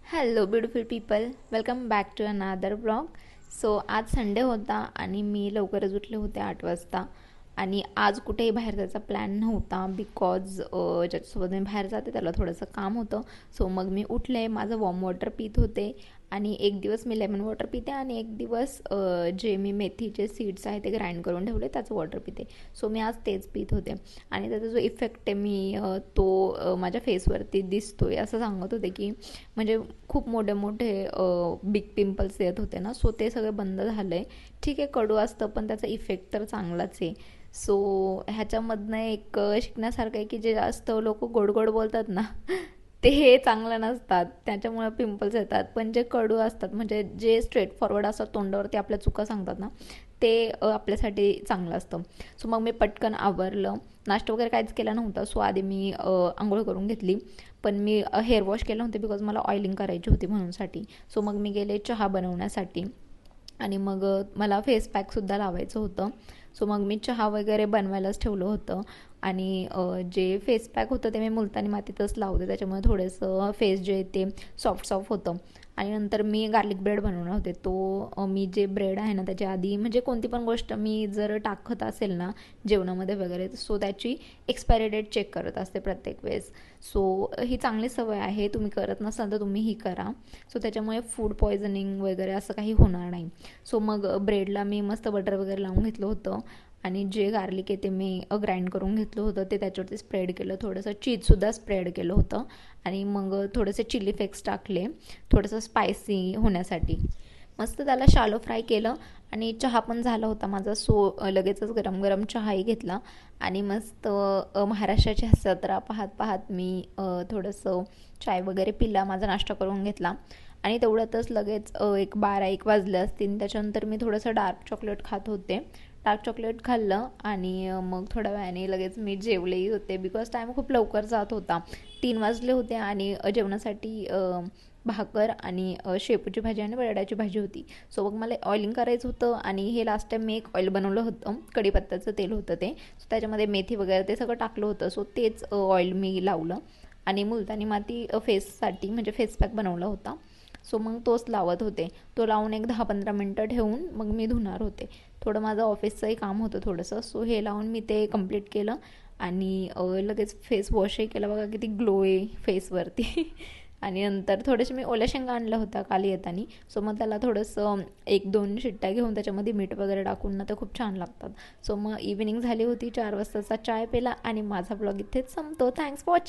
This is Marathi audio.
Hello beautiful people, welcome back to another blog. So आज संडे होता आणि मी लवकरच उठले होते 8 वाजता. आणि आज कुठेही बाहेर जायचा प्लॅन नव्हता बिकॉज ज्याच्यासोबत मी बाहेर जाते त्याला थोडंसं काम होतं. सो मग मी उठले, माझं वॉर्म वॉटर पित होते आणि एक दिवस मी लेमन वॉटर पिते आणि एक दिवस जे मी मेथीचे सीड्स आहे ते ग्राइंड करून ठेवले त्याचं वॉटर पिते. सो मी आज तेच पित होते आणि त्याचा जो इफेक्ट आहे मी तो माझ्या फेसवरती दिसतोय असं सांगत होते की म्हणजे खूप मोठे मोठे बिग पिंपल्स येत होते ना, सो ते सगळे बंद झालं आहे. ठीक आहे, कडू असतं पण त्याचा इफेक्ट तर चांगलाच आहे. सो ह्याच्यामधनं एक शिकण्यासारखं आहे की जे जास्त लोक गोड गोड बोलतात ना ते हे चांगलं नसतात, त्याच्यामुळे पिंपल्स येतात. पण जे कडू असतात म्हणजे जे स्ट्रेट फॉरवर्ड असतात, तोंडावरती आपल्या चुका सांगतात ना, ते आपल्यासाठी चांगलं असतं. सो मग मी पटकन आवरलं, नाश्ता वगैरे काहीच केला नव्हता. सो आधी मी आंघोळ करून घेतली, पण मी हेअर वॉश केलं होते बिकॉज मला ऑइलिंग करायची होती म्हणूनसाठी. सो मग मी गेले चहा बनवण्यासाठी आणि मग मला फेस पॅकसुद्धा लावायचं होतं. सो मग मी चहा वगैरे बनवायलाच ठेवलं होतं आणि जे फेस पॅक होतं ते मी मुलतानी मातीतच लावते, त्याच्यामुळे थोडंसं फेस जे ते सॉफ्ट सॉफ्ट होतं. आणि नंतर मी गार्लिक ब्रेड बनवणार होते. तो मी जे ब्रेड आहे ना त्याच्या आधी म्हणजे कोणती पण गोष्ट मी जर टाकत असेल ना जेवणामध्ये वगैरे, सो त्याची एक्सपायरी डेट चेक करत असते प्रत्येक वेळेस. सो ही चांगली सवय आहे, तुम्ही करत नसाल तर तुम्ही ही करा. सो त्याच्यामुळे फूड पॉयझनिंग वगैरे असं काही होणार नाही. सो मग ब्रेडला मी मस्त बटर वगैरे लावून घेतलं होतं आणि जे गार्लिक आहे ते मी ग्राइंड करून घेतलं होतं ते त्याच्यावरती स्प्रेड केलं, थोडंसं चीजसुद्धा स्प्रेड केलं होतं आणि मग थोडेसे चिली फ्लेक्स टाकले थोडंसं स्पायसी होण्यासाठी. मस्त त्याला शालो फ्राय केलं आणि चहा पण झाला होता माझा. सो लगेचच गरम गरम चहाही घेतला आणि मस्त महाराष्ट्राची जत्रा पाहत पाहत मी थोडंसं चाय वगैरे पिला, माझा नाश्ता करून घेतला. आणि तेवढ्यातच लगेच एक 12-1 वाजले असतील. त्याच्यानंतर मी थोडंसं डार्क चॉकलेट खात होते. डार्क चॉकलेट खाल्लं आणि मग थोड्या वेळाने लगेच मी जेवलेही होते बिकॉज टाईम खूप लवकर जात होता. 3 वाजले होते आणि जेवणासाठी भाकर आणि शेपूची भाजी आणि बटाट्याची भाजी होती. सो मग मला ऑइलिंग करायचं होतं आणि हे लास्ट टाईम मी एक ऑइल बनवलं होतं, कढीपत्त्याचं तेल होतं ते. सो त्याच्यामध्ये मेथी वगैरे ते सगळं टाकलं होतं. सो तेच ऑइल मी लावलं आणि मुलतानी माती फेससाठी म्हणजे फेस पॅक बनवला होता. सो मग तोच लावत होते. तो लावून एक 10-15 मिनटं ठेवून मग मी धुणार होते. थोडं माझं ऑफिसचंही काम होतं थोडंसं, सो हे लावून मी ते कंप्लीट केलं आणि लगेच फेस वॉशही केलं. बघा किती ग्लो आहे फेसवरती आणि नंतर थोडेसे मी ओल्या शेंगा आणल्या होत्या काल येताना. सो मग त्याला थोडंसं 1-2 शिट्ट्या घेऊन त्याच्यामध्ये मीठ वगैरे टाकून ना ते खूप छान लागतात. सो मग इव्हिनिंग झाली होती, 4 वाजताचा चाय पेला आणि माझा ब्लॉग इथेच संपतो. Thanks for watching.